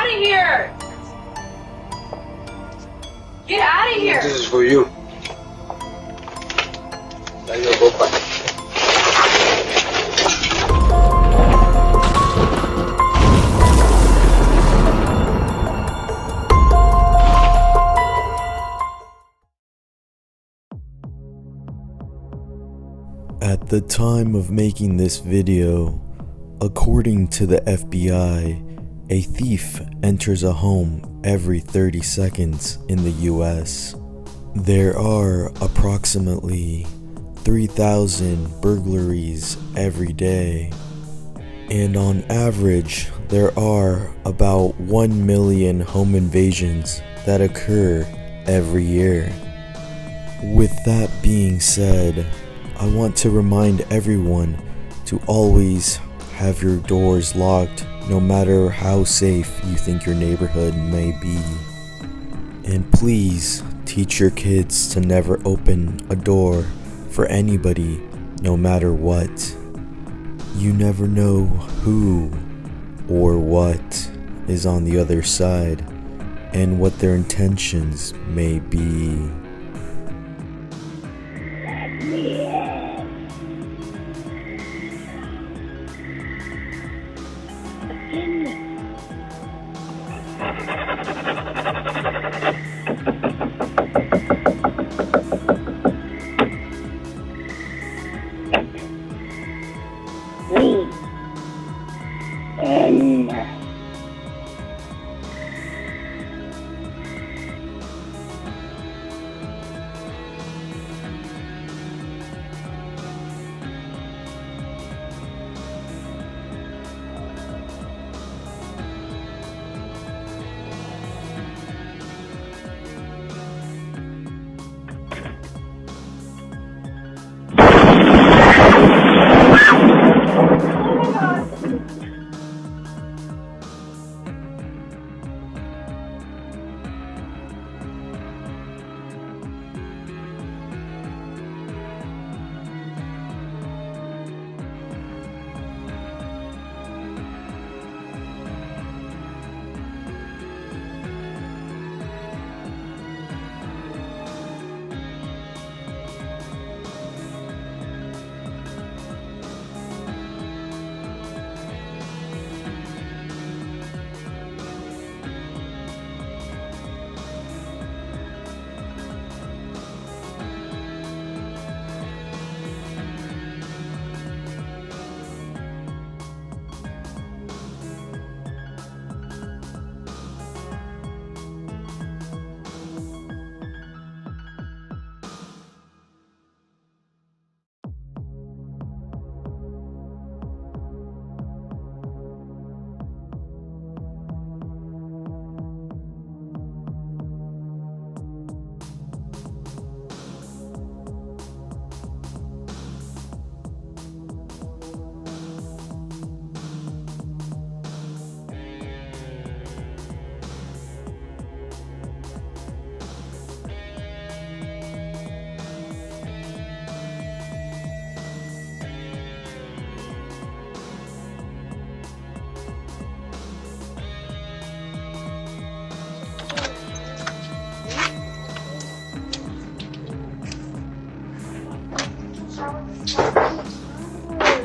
out of here! Get out of here! This is for you. Now you go back. At the time of making this video, according to the FBI, a thief enters a home every 30 seconds in the US. There are approximately 3,000 burglaries every day, and on average, there are about 1 million home invasions that occur every year. With that being said, I want to remind everyone to always have your doors locked, no matter how safe you think your neighborhood may be. And please teach your kids to never open a door for anybody, no matter what. You never know who or what is on the other side and what their intentions may be.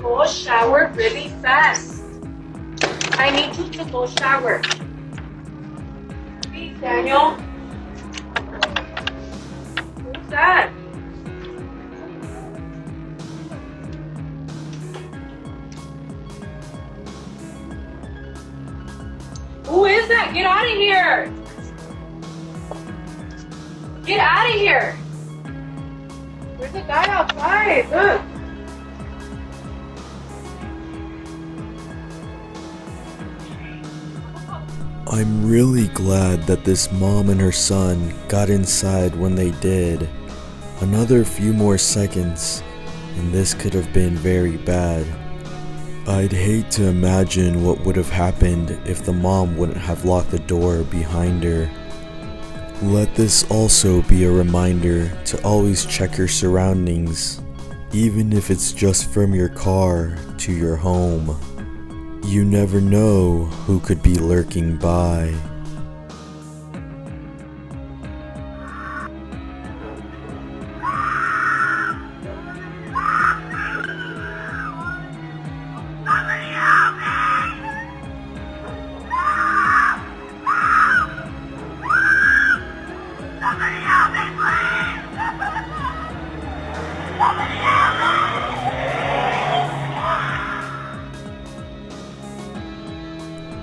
Go shower really fast. I need you to go shower. Please, Daniel. Who's that? Who is that? Get out of here! Get out of here! There's a guy outside. Look. I'm really glad that this mom and her son got inside when they did. Another few more seconds and this could have been very bad. I'd hate to imagine what would have happened if the mom wouldn't have locked the door behind her. Let this also be a reminder to always check your surroundings, even if it's just from your car to your home. You never know who could be lurking by.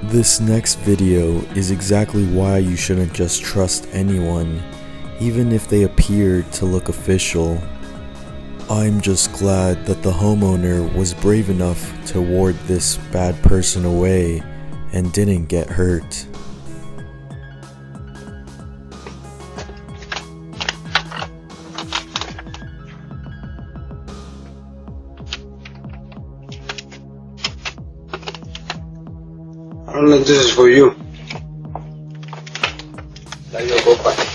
This next video is exactly why you shouldn't just trust anyone, even if they appear to look official. I'm just glad that the homeowner was brave enough to ward this bad person away and didn't get hurt. I don't think this is for you. Now you go back.